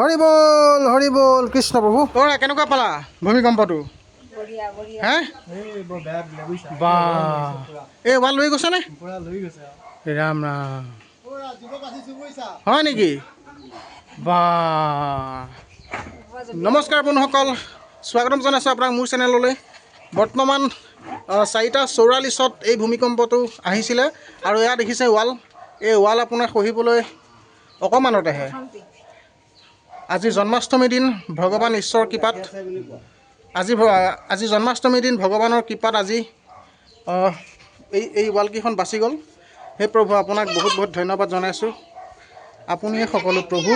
হৰি বল কৃষ্ণ প্ৰভু। অ' কেনেকুৱা পালা ভূমিকম্পটো? হে বা এই ৱাল লৈ গৈছেনে? ৰাম ৰাম হয় নেকি? বা নমস্কাৰ বন্ধুসকল, স্বাগতম জনাইছোঁ আপোনাক মোৰ চেনেললৈ। বৰ্তমান 4:44 এই ভূমিকম্পটো আহিছিলে আৰু এয়া দেখিছে ৱাল। এই ৱাল আপোনাৰ খহিবলৈ অকণমানতেহে। আজি জন্মাষ্টমীৰ দিন, ভগৱান ঈশ্বৰৰ কৃপাত আজি জন্মাষ্টমীৰ দিন, ভগৱানৰ কৃপাত আজি এই ৱালকেইখন বাচি গ'ল। হে প্ৰভু, আপোনাক বহুত বহুত ধন্যবাদ জনাইছোঁ। আপুনিয়ে সকলো প্ৰভু,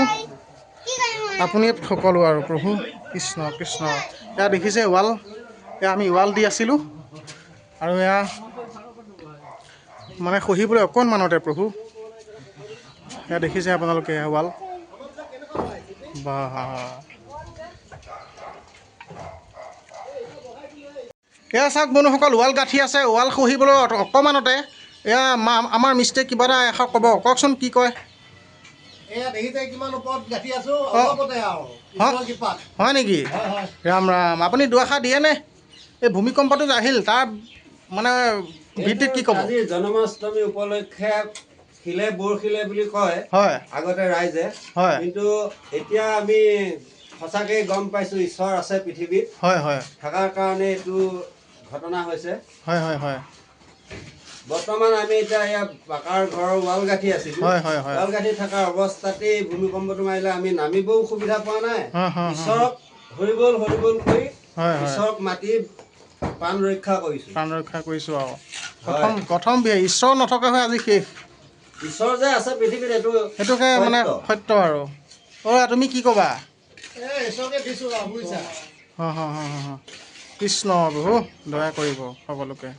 আপুনিয়ে সকলো আৰু প্ৰভু। কৃষ্ণ কৃষ্ণ। এয়া দেখিছে ৱাল, এয়া আমি ৱাল দি আছিলোঁ আৰু এয়া মানে খহিবলৈ অকণমানতে প্ৰভু। এয়া দেখিছে আপোনালোকে এয়া ৱাল। বা এয়া চাওক বন্ধুসকল, ৱাল গাঁঠি আছে, ৱাল খহিবলৈ অকণমানতে। এয়া আমাৰ মিষ্টেক কিবা এটা এষাৰ ক'ব, কওকচোন কি কয়? হয় নেকি? ৰাম ৰাম, আপুনি দুআষাৰ দিয়েনে? এই ভূমিকম্পটো যে আহিল তাৰ মানে ভিত্তিত কি ক'ব? আজি জন্মাষ্টমী উপলক্ষে শিলে বৰশিলে বুলি কয় হয় আগতে ৰাইজে, হয় কিন্তু এতিয়া আমি সঁচাকৈ গম পাইছোঁ ঈশ্বৰ আছে পৃথিৱীত। হয় হয় থকাৰ কাৰণে এইটো ঘটনা হৈছে। হয় হয় হয় বৰ্তমান আমি এতিয়া ইয়াত পাকাৰ ঘৰৰ ৱাল গাঁঠি আছিলোঁ। হয় হয় হয় ৱাল গাঁঠি থকা অৱস্থাতেই ভূমিকম্পটো মাৰিলে আমি নামিবও সুবিধা পোৱা নাই। ঈশ্বৰক হৰি বল কৰি ঈশ্বৰক মাতি প্ৰাণ ৰক্ষা কৰিছোঁ আৰু প্ৰথম ঈশ্বৰ নথকা হৈ আজি শেষ। ঈশ্বৰ যে আছে পৃথিৱীত সেইটোকে মানে সত্য আৰু। অ' তুমি কি ক'বা? কৃষ্ণ প্ৰভু দয়া কৰিব সকলোকে।